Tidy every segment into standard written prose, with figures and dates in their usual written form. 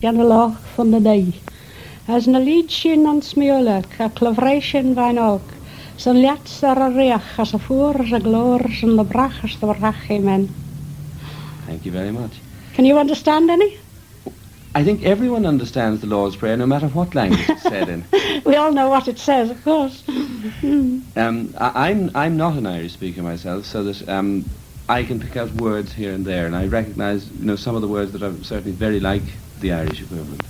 gan y loch van de dei. As na lid sin an smiolek, a clyfreisin vain og, sy'n liats ar y reach as y ffwr as y glor sy'n the brach as the brach, amen. Thank you very much. Can you understand any? I think everyone understands the Lord's Prayer, no matter what language it's said in. We all know what it says, of course. I'm not an Irish speaker myself, so that I can pick out words here and there, and I recognise, some of the words that are certainly very like the Irish equivalent.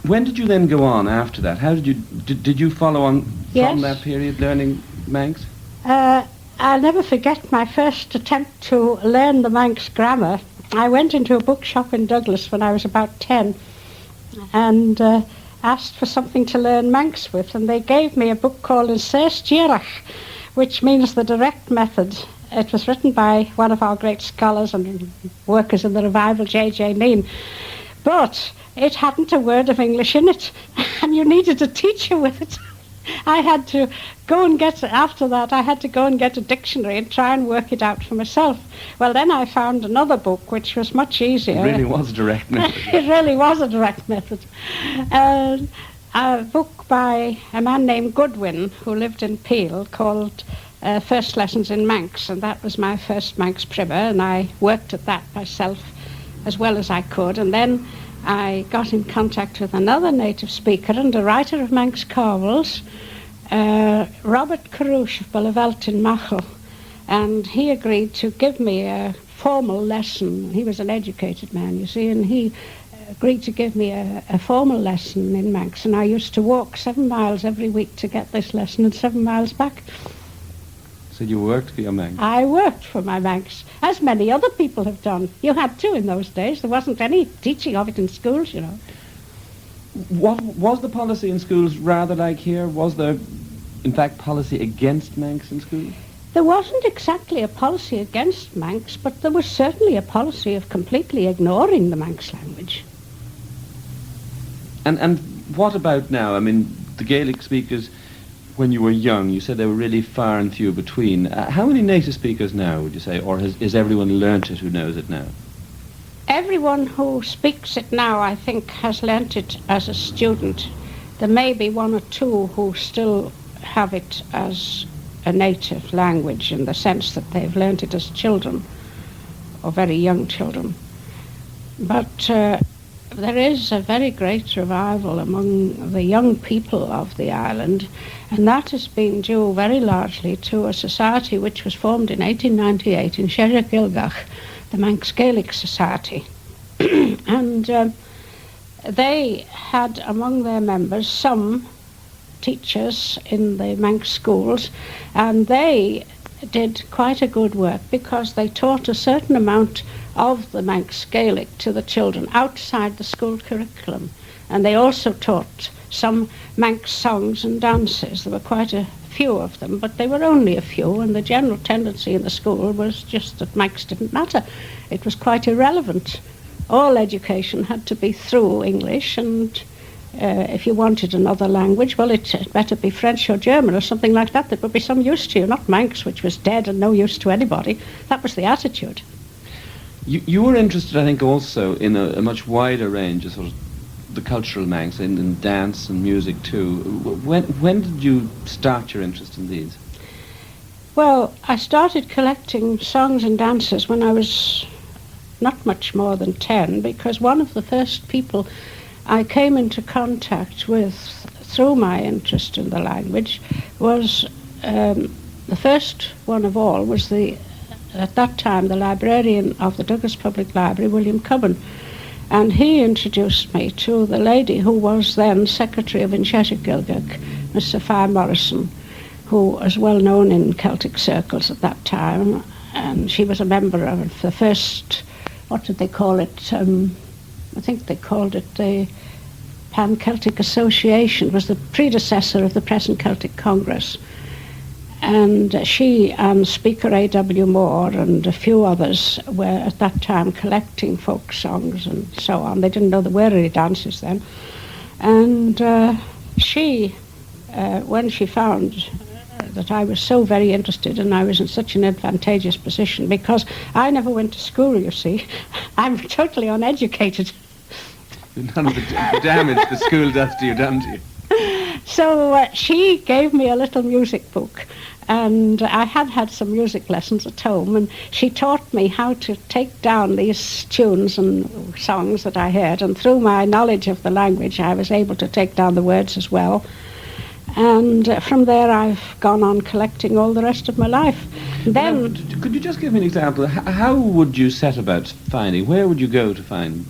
When did you then go on after that? How did you follow on from that period learning Manx? I'll never forget my first attempt to learn the Manx grammar. I went into a bookshop in Douglas when I was about 10 and asked for something to learn Manx with, and they gave me a book called Yn Sers Dírach, which means the direct method. It was written by one of our great scholars and workers in the revival, J.J. Neen, but it hadn't a word of English in it, and you needed a teacher with it. I had to go and get a dictionary and try and work it out for myself. Well, then I found another book which was much easier. It really was a direct method. It really was a direct method. A book by a man named Goodwin, who lived in Peel, called First Lessons in Manx, and that was my first Manx primer, and I worked at that myself as well as I could. And then I got in contact with another native speaker and a writer of Manx Carvels, Robert Carouche of Bullavelt in Machel, and he agreed to give me a formal lesson. He was an educated man, you see, and he agreed to give me a formal lesson in Manx, and I used to walk 7 miles every week to get this lesson and 7 miles back. So you worked for your Manx? I worked for my Manx, as many other people have done. You had to in those days. There wasn't any teaching of it in schools, What was the policy in schools rather like here? Was there, in fact, policy against Manx in schools? There wasn't exactly a policy against Manx, but there was certainly a policy of completely ignoring the Manx language. And what about now? I mean, the Gaelic speakers, when you were young, you said they were really far and few between. How many native speakers now, would you say, or is everyone learnt it who knows it now? Everyone who speaks it now, I think, has learnt it as a student. There may be one or two who still have it as a native language in the sense that they've learnt it as children, or very young children. But there is a very great revival among the young people of the island, and that has been due very largely to a society which was formed in 1898 in Sherrigilgach, the Manx Gaelic Society. And they had among their members some teachers in the Manx schools, and they did quite a good work because they taught a certain amount of the Manx Gaelic to the children outside the school curriculum. And they also taught some Manx songs and dances. There were quite a few of them, but they were only a few, and the general tendency in the school was just that Manx didn't matter. It was quite irrelevant. All education had to be through English, and if you wanted another language, well, it better be French or German or something like that that would be some use to you, not Manx, which was dead and no use to anybody. That was the attitude. You were interested, I think, also in a much wider range of sort of the cultural Manx, in dance and music too. When did you start your interest in these? Well, I started collecting songs and dances when I was not much more than 10, because one of the first people I came into contact with through my interest in the language was, the first one of all was at that time, the librarian of the Douglas Public Library, William Cubban, and he introduced me to the lady who was then Secretary of Incheshire-Gilgach, Miss Sophia Morrison, who was well known in Celtic circles at that time, and she was a member of the first, what did they call it? I think they called it the Pan-Celtic Association. It was the predecessor of the present Celtic Congress. And she and Speaker A.W. Moore and a few others were at that time collecting folk songs and so on. They didn't know there were any dances then. And she, when she found that I was so very interested and I was in such an advantageous position, because I never went to school, you see. I'm totally uneducated. None of the damage the school does to you, done to you. So she gave me a little music book, and I had some music lessons at home, and she taught me how to take down these tunes and songs that I heard, and through my knowledge of the language I was able to take down the words as well. And from there I've gone on collecting all the rest of my life. Then, now, could you just give me an example? How would you set about finding, where would you go to find,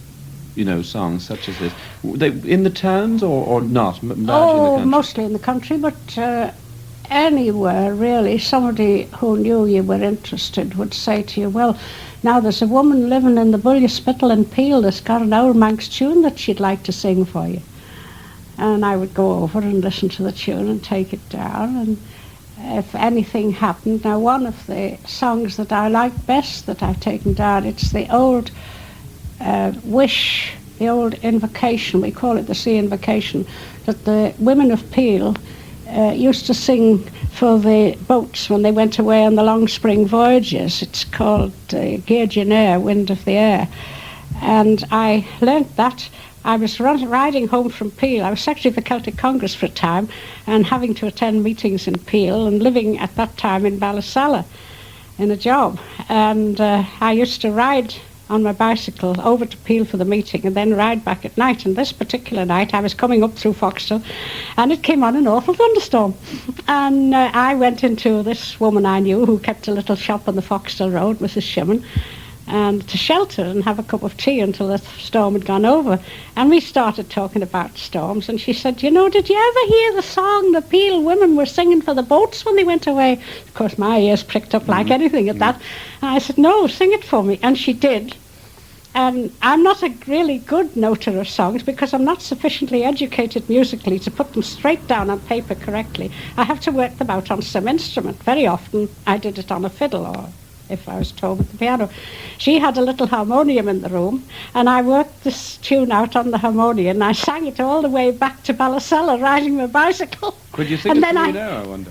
songs such as this? They in the towns or not? In the country? Mostly in the country, but anywhere really. Somebody who knew you were interested would say to you, well, now there's a woman living in the Bullion Spittle in Peel that's got an old Manx tune that she'd like to sing for you. And I would go over and listen to the tune and take it down, and if anything happened, now one of the songs that I like best that I've taken down, it's the old wish, the old invocation, we call it the sea invocation, that the women of Peel used to sing for the boats when they went away on the long spring voyages. It's called Gairgin Air, Wind of the Air. And I learnt that. I was riding home from Peel. I was secretary of the Celtic Congress for a time and having to attend meetings in Peel and living at that time in Ballasalla in a job. And I used to ride on my bicycle over to Peel for the meeting and then ride back at night. And this particular night I was coming up through Foxtel and it came on an awful thunderstorm. And I went into this woman I knew who kept a little shop on the Foxtel Road, Mrs. Shimon, and to shelter and have a cup of tea until the storm had gone over. And we started talking about storms, and she said, did you ever hear the song the Peel women were singing for the boats when they went away? Of course, my ears pricked up like anything at that. And I said, no, sing it for me. And she did. And I'm not a really good noter of songs because I'm not sufficiently educated musically to put them straight down on paper correctly. I have to work them out on some instrument. Very often I did it on a fiddle or if I was told with the piano. She had a little harmonium in the room, and I worked this tune out on the harmonium, and I sang it all the way back to Ballasalla riding my bicycle. Could you sing it to me now, I wonder?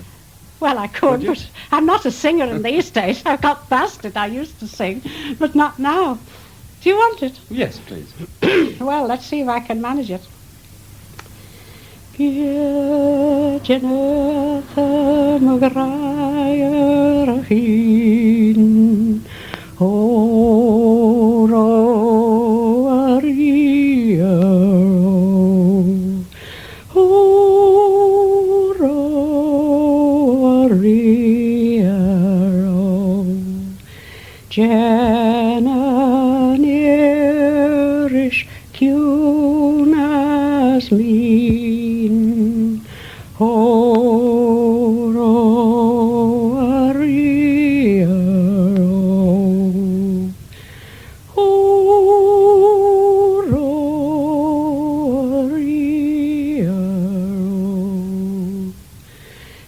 Well, I could, but I'm not a singer in these days. I've got past it. I used to sing, but not now. Do you want it? Yes, please. Well, let's see if I can manage it. Gyrgenethe mugrair hin oro ario Jananierish cunas min oro ario oro ario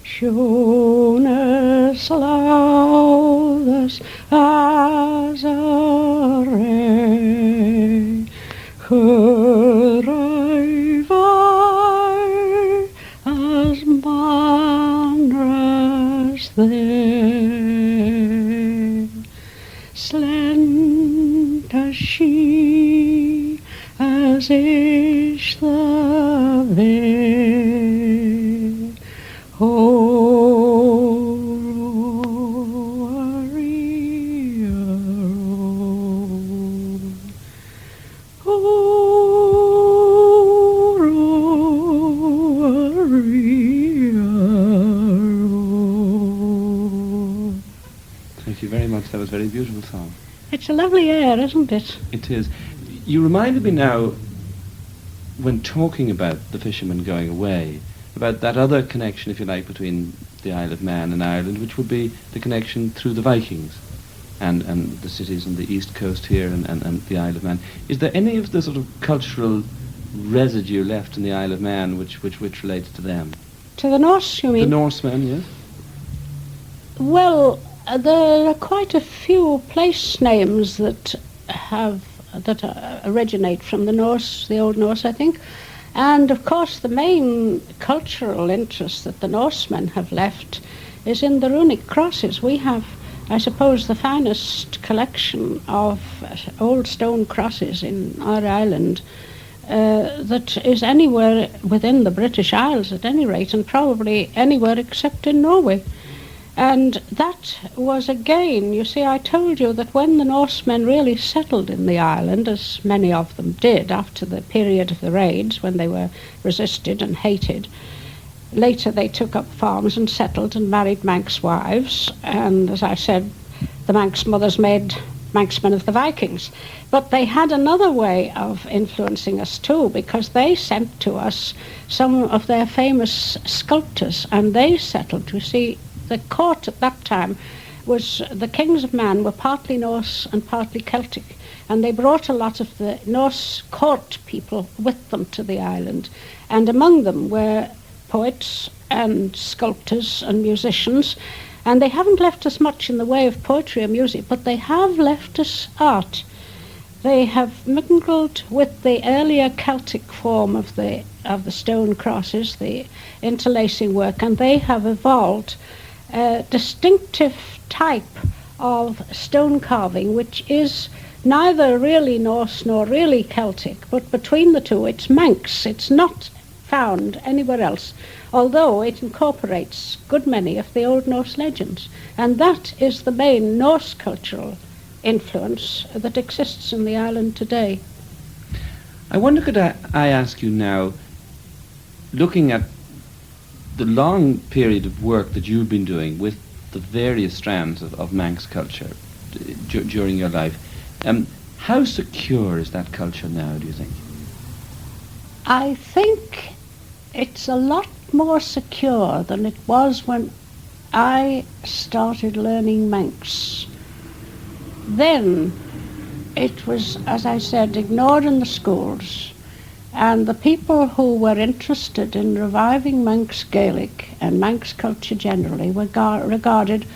Sjonas laudas azare Geruivar as manras there Slenta she as is the veil Thank you very much. That was a very beautiful song. It's a lovely air, isn't it? It is. You reminded me now, when talking about the fishermen going away, about that other connection, if you like, between the Isle of Man and Ireland, which would be the connection through the Vikings and the cities on the east coast here and the Isle of Man. Is there any of the sort of cultural residue left in the Isle of Man which relates to them? To the Norse, you mean? The Norsemen, yes. Well, there are quite a few place names that originate from the Norse, the Old Norse, I think. And of course, the main cultural interest that the Norsemen have left is in the runic crosses. We have, I suppose, the finest collection of old stone crosses in our island, that is anywhere within the British Isles at any rate, and probably anywhere except in Norway. And that was again, you see, I told you that when the Norsemen really settled in the island, as many of them did after the period of the raids, when they were resisted and hated, later they took up farms and settled and married Manx wives, and as I said, the Manx mothers made Manxmen of the Vikings. But they had another way of influencing us too, because they sent to us some of their famous sculptors, and they settled. You see, the court at that time was, the kings of Man were partly Norse and partly Celtic, and they brought a lot of the Norse court people with them to the island, and among them were poets and sculptors and musicians. And they haven't left us much in the way of poetry or music, but they have left us art. They have mingled with the earlier Celtic form of the stone crosses, the interlacing work, and they have evolved a distinctive type of stone carving, which is neither really Norse nor really Celtic, but between the two it's Manx. It's not found anywhere else, although it incorporates a good many of the Old Norse legends. And that is the main Norse cultural influence that exists in the island today. I wonder, could I ask you now, looking at the long period of work that you've been doing with the various strands of Manx culture during your life, how secure is that culture now, do you think? I think it's a lot more secure than it was when I started learning Manx. Then it was, as I said, ignored in the schools, and the people who were interested in reviving Manx Gaelic and Manx culture generally were regarded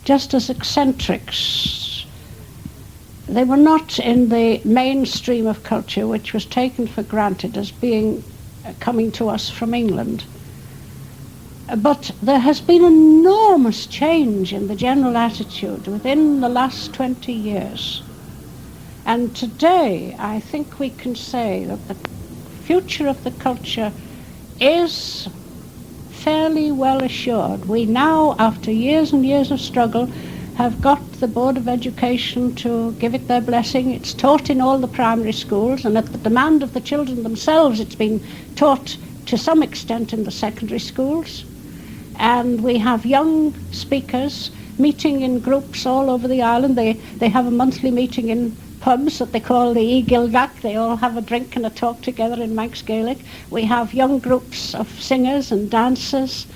just as eccentrics. They were not in the mainstream of culture, which was taken for granted as being coming to us from England. But there has been enormous change in the general attitude within the last 20 years. And today, I think we can say that the future of the culture is fairly well assured. We now, after years and years of struggle, have got the Board of Education to give it their blessing. It's taught in all the primary schools, and at the demand of the children themselves, it's been taught to some extent in the secondary schools. And we have young speakers meeting in groups all over the island. They have a monthly meeting in pubs that they call the Igilgach. They all have a drink and a talk together in Manx Gaelic. We have young groups of singers and dancers,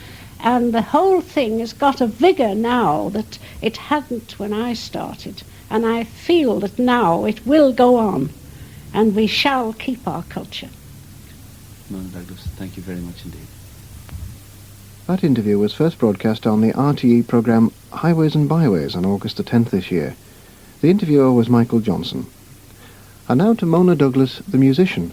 and the whole thing has got a vigour now that it hadn't when I started. And I feel that now it will go on, and we shall keep our culture. Mona Douglas, thank you very much indeed. That interview was first broadcast on the RTE programme Highways and Byways on August the 10th this year. The interviewer was Michael Johnson. And now to Mona Douglas, the musician.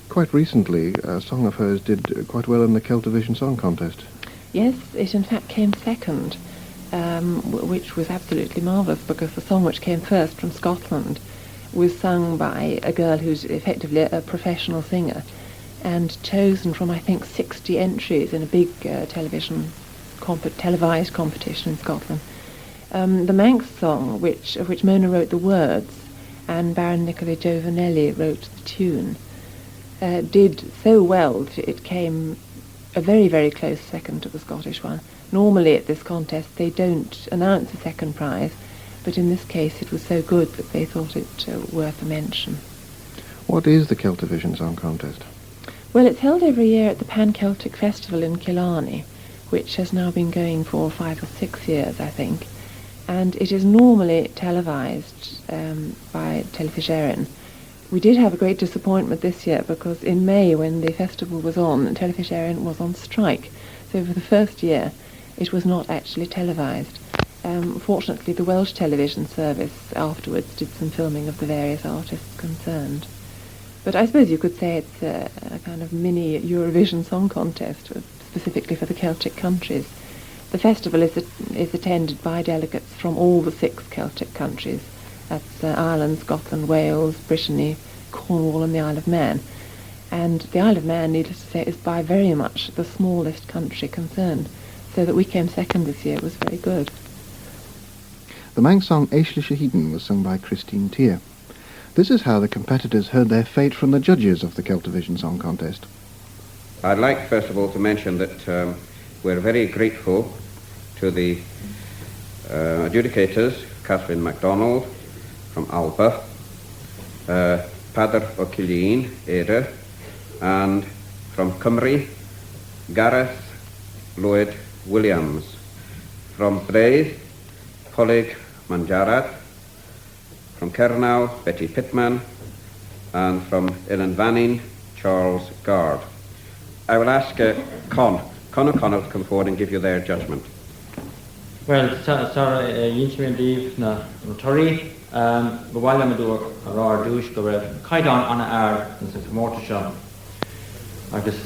Quite recently, a song of hers did quite well in the Celtavision Song Contest. Yes, it in fact came second, which was absolutely marvellous, because the song which came first from Scotland was sung by a girl who's effectively a professional singer, and chosen from, I think, 60 entries in a big televised competition in Scotland. The Manx song, of which Mona wrote the words, and Baron Nicola Giovanelli wrote the tune, did so well that it came a very, very close second to the Scottish one. Normally at this contest they don't announce a second prize, but in this case it was so good that they thought it worth a mention. What is the Celtavision Song Contest? Well, it's held every year at the Pan-Celtic Festival in Killarney, which has now been going for 5 or 6 years, I think. And it is normally televised by Telefisherin. We did have a great disappointment this year, because in May, when the festival was on, Telefisherin was on strike. So for the first year, it was not actually televised. Fortunately, the Welsh television service afterwards did some filming of the various artists concerned. But I suppose you could say it's a kind of mini Eurovision Song Contest, specifically for the Celtic countries. The festival is attended by delegates from all the 6 Celtic countries. That's Ireland, Scotland, Wales, Brittany, Cornwall and the Isle of Man. And the Isle of Man, needless to say, is by very much the smallest country concerned. So that we came second this year was very good. The Manx song Eishlisha Heeden was sung by Christine Tier. This is how the competitors heard their fate from the judges of the Celtavision Song Contest. I'd like, first of all, to mention that we're very grateful to the adjudicators, Catherine MacDonald from Alba, Padr O'Killeen, Eire, and from Cymru, Gareth Lloyd Williams. From Bray, Polig Manjarad. From Cernow, Betty Pittman. And from Ilan Charles Gard. I will ask Con O'Connell to come forward and give you their judgment. Well, Sarah Yinchmin Dave na Tori, but while I'm doing a raw douche, go kite on air and some mortar shop. I just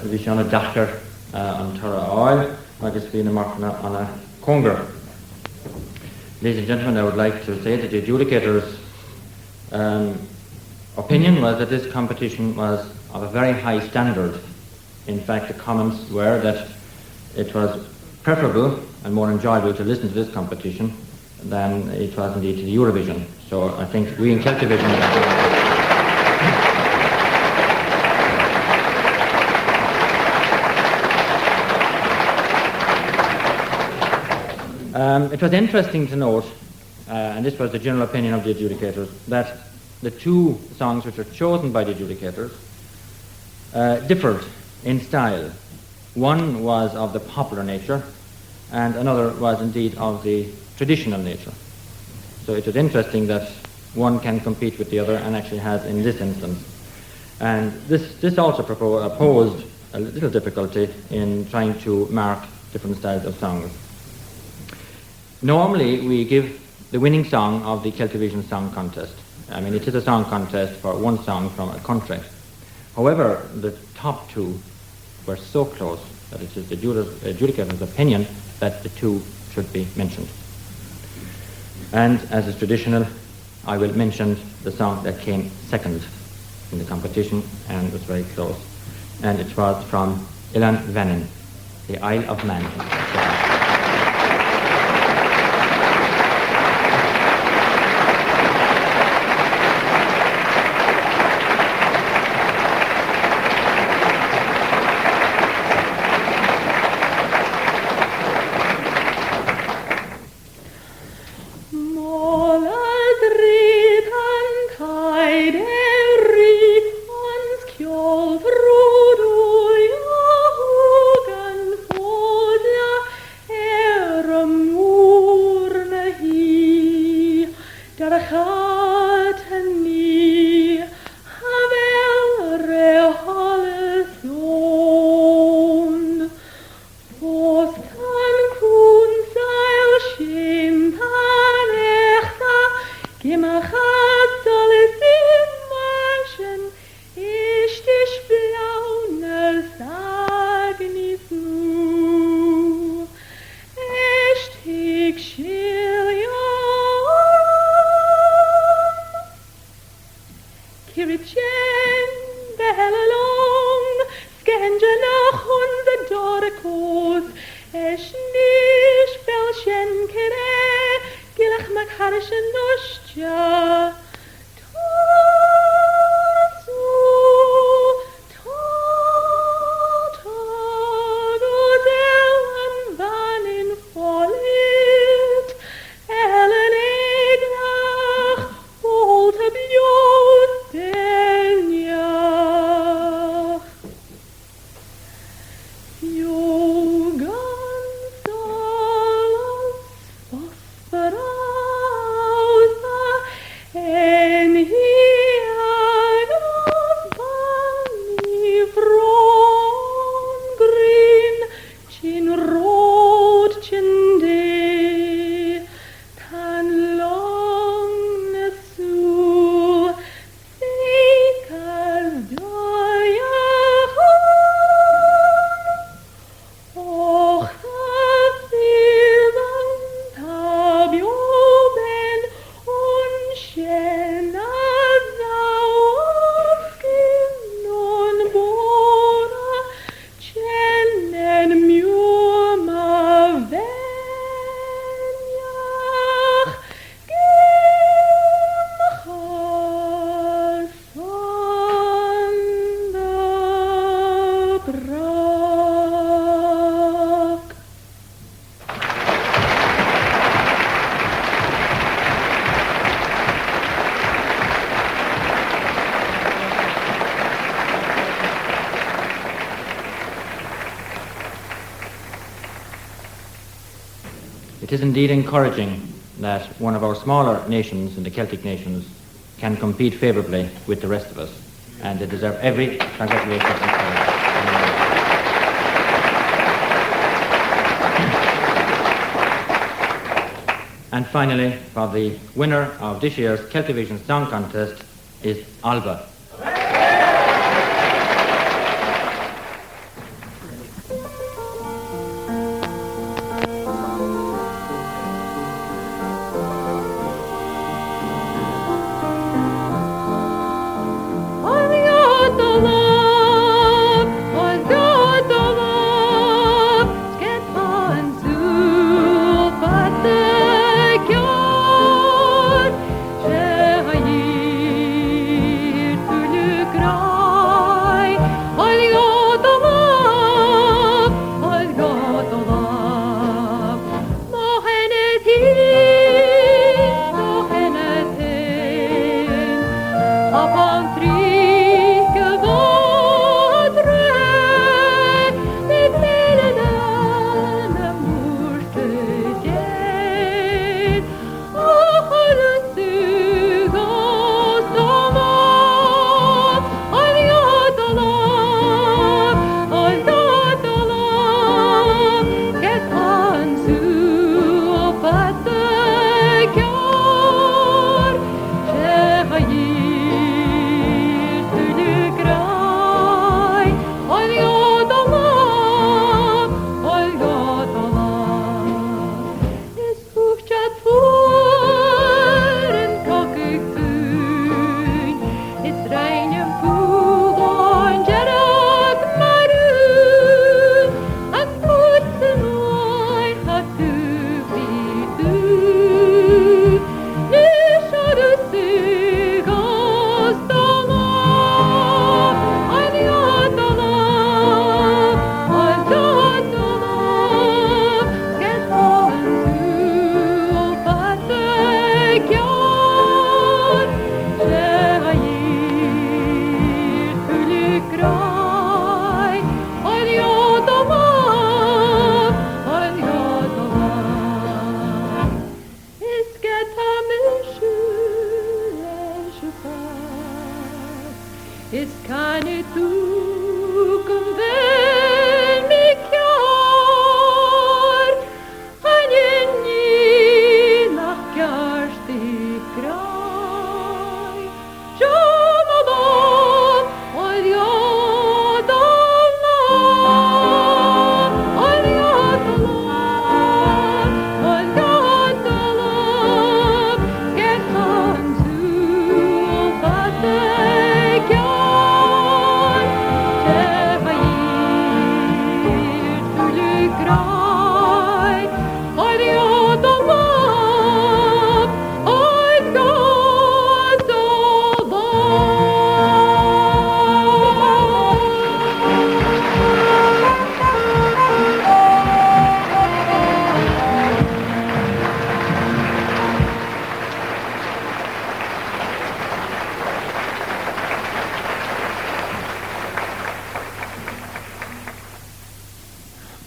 vision a doctor on Tara oil, I just being a mark on a conger. Ladies and gentlemen, I would like to say that the adjudicator's opinion was that this competition was of a very high standard. In fact, the comments were that it was preferable and more enjoyable to listen to this competition than it was indeed to the Eurovision. So I think we in Celtavision... it was interesting to note, and this was the general opinion of the adjudicators, that the two songs which were chosen by the adjudicators differed in style. One was of the popular nature, and another was indeed of the traditional nature. So it was interesting that one can compete with the other, and actually has in this instance. And this also posed a little difficulty in trying to mark different styles of songs. Normally we give the winning song of the Celtavision Song Contest. I mean, it is a song contest for one song from a country. However, the top two were so close that it is the adjudicator's opinion that the two should be mentioned. And as is traditional, I will mention the song that came second in the competition and was very close. And it was from Ilan Vannin, the Isle of Man. it is indeed encouraging that one of our smaller nations in the Celtic nations can compete favourably with the rest of us, and they deserve every congratulation and praise. And finally, for the winner of this year's Celtivision Song Contest is Alba.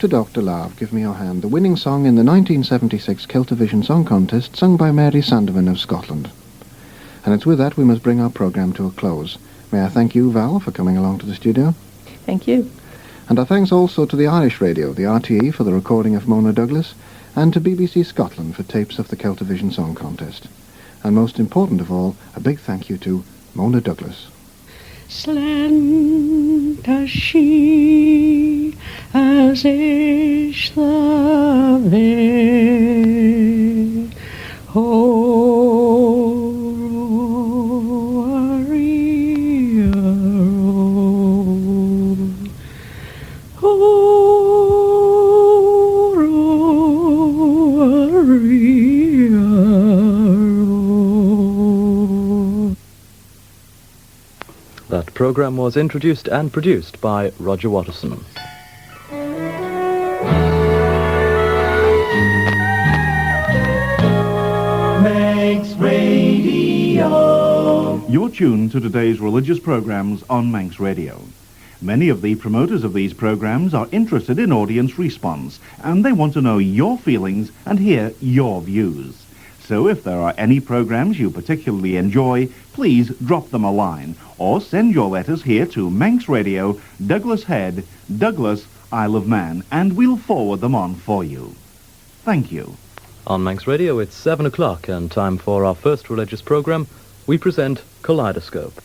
To Dr. Love, Give Me Your Hand, the winning song in the 1976 Celtivision Song Contest, sung by Mary Sandeman of Scotland. And it's with that we must bring our programme to a close. May I thank you, Val, for coming along to the studio. Thank you. And our thanks also to the Irish Radio, the RTE, for the recording of Mona Douglas, and to BBC Scotland for tapes of the Celtivision Song Contest. And most important of all, a big thank you to Mona Douglas. Slender she as is the veil, That programme was introduced and produced by Roger Watterson. Manx Radio. You're tuned to today's religious programs on Manx Radio. Many of the promoters of these programs are interested in audience response, and they want to know your feelings and hear your views. So if there are any programs you particularly enjoy, please drop them a line or send your letters here to Manx Radio, Douglas Head, Douglas, Isle of Man, and we'll forward them on for you. Thank you. On Manx Radio, it's 7 o'clock and time for our first religious program. We present Kaleidoscope.